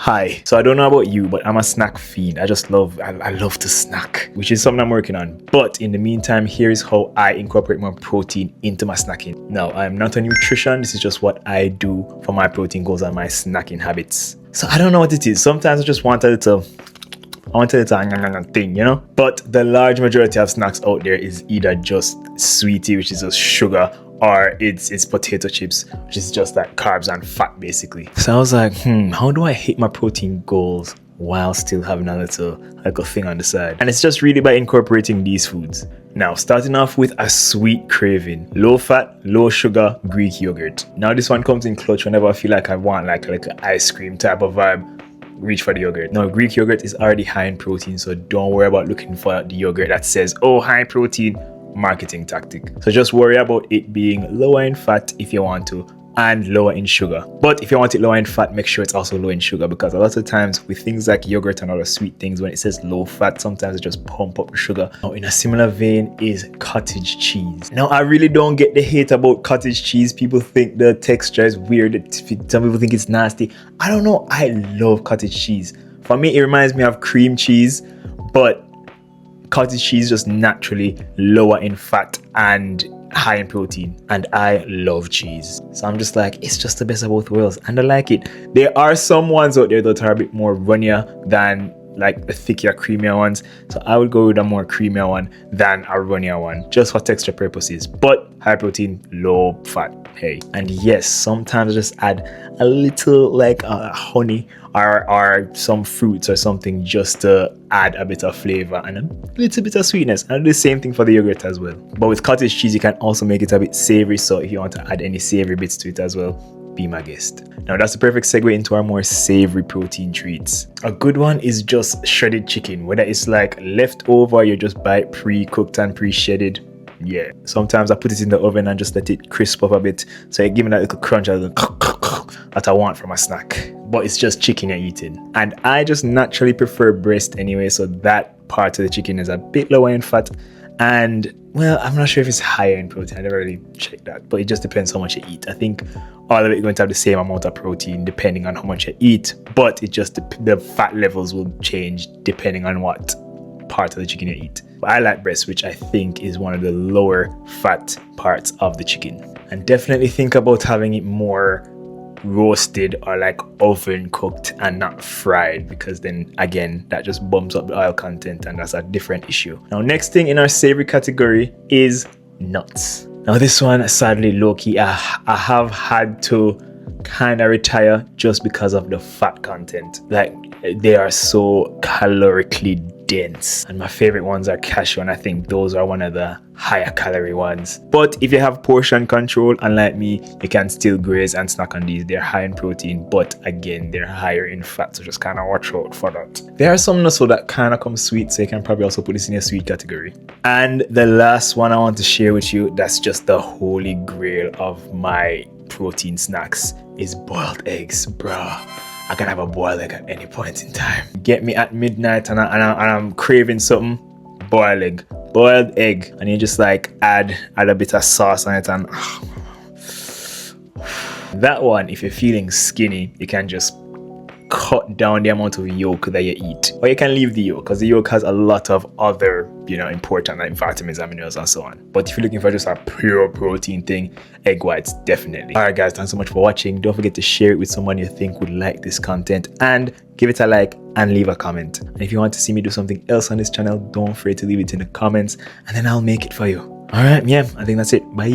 Hi. So I don't know about you, but I'm a snack fiend. I love to snack, which is something I'm working on. But in the meantime, here is how I incorporate more protein into my snacking. Now, I'm not a nutrition. This is just what I do for my protein goals and my snacking habits. So I don't know what it is. Sometimes I just want a little thing, you know? But the large majority of snacks out there is either just sweetie, which is just sugar, or it's potato chips, which is just like carbs and fat basically. So I was like, how do I hit my protein goals while still having a little thing on the side? And it's just really by incorporating these foods. Now, starting off with a sweet craving, low fat, low sugar Greek yogurt. Now this one comes in clutch whenever I feel like I want like an ice cream type of vibe. Reach for the yogurt. Now, Greek yogurt is already high in protein, so don't worry about looking for the yogurt that says, oh, high protein. Marketing tactic. So just worry about it being lower in fat if you want to, and lower in sugar. But if you want it lower in fat, make sure it's also low in sugar, because a lot of times with things like yogurt and other sweet things, when it says low fat, sometimes it just pump up the sugar. Now, in a similar vein is cottage cheese. Now, I really don't get the hate about cottage cheese. People think the texture is weird. Some people think it's nasty. I don't know. I love cottage cheese. For me, it reminds me of cream cheese, but cottage cheese just naturally lower in fat and high in protein, and I love cheese. So I'm just like, it's just the best of both worlds, and I like it. There are some ones out there that are a bit more runnier than like the thicker, creamier ones. So I would go with a more creamier one than a runnier one, just for texture purposes. But high protein, low fat. Hey, and yes, sometimes I just add a little like honey or some fruits or something just to add a bit of flavor and a little bit of sweetness. And I do the same thing for the yogurt as well. But with cottage cheese, you can also make it a bit savory. So if you want to add any savory bits to it as well, be my guest. Now that's the perfect segue into our more savory protein treats. A good one is just shredded chicken, whether it's like leftover, you just buy it pre-cooked and pre-shredded. Yeah, sometimes I put it in the oven and just let it crisp up a bit, so it gives me that little crunch that I want from a snack. But it's just chicken you're eating, and I just naturally prefer breast anyway, so that part of the chicken is a bit lower in fat, and well, I'm not sure if it's higher in protein. I never really checked that, but it just depends how much you eat. I think all of it is going to have the same amount of protein depending on how much you eat, but it just the fat levels will change depending on what part of the chicken you eat. But I like breast, which I think is one of the lower fat parts of the chicken. And definitely think about having it more roasted or like oven cooked and not fried, because then again that just bumps up the oil content, and that's a different issue. Now, next thing in our savory category is nuts. Now this one, sadly, low-key, I have had to kind of retire just because of the fat content. Like, they are so calorically dense, and my favorite ones are cashew, and I think those are one of the higher calorie ones. But if you have portion control, unlike me, you can still graze and snack on these. They're high in protein, but again, they're higher in fat, so just kind of watch out for that. There are some nuts that kind of come sweet, so you can probably also put this in your sweet category. And the last one I want to share with you, that's just the holy grail of my protein snacks, is boiled eggs, bruh. I can have a boiled egg at any point in time. Get me at midnight and I'm craving something, boiled egg, and you just like add a bit of sauce on it, and that one, if you're feeling skinny, you can just cut down the amount of yolk that you eat, or you can leave the yolk, because the yolk has a lot of other, important like vitamins, minerals, and so on. But if you're looking for just a pure protein thing, egg whites, definitely. All right, guys, thanks so much for watching. Don't forget to share it with someone you think would like this content, and give it a like and leave a comment. And if you want to see me do something else on this channel, don't afraid to leave it in the comments, and then I'll make it for you. All right, yeah, I think that's it. Bye.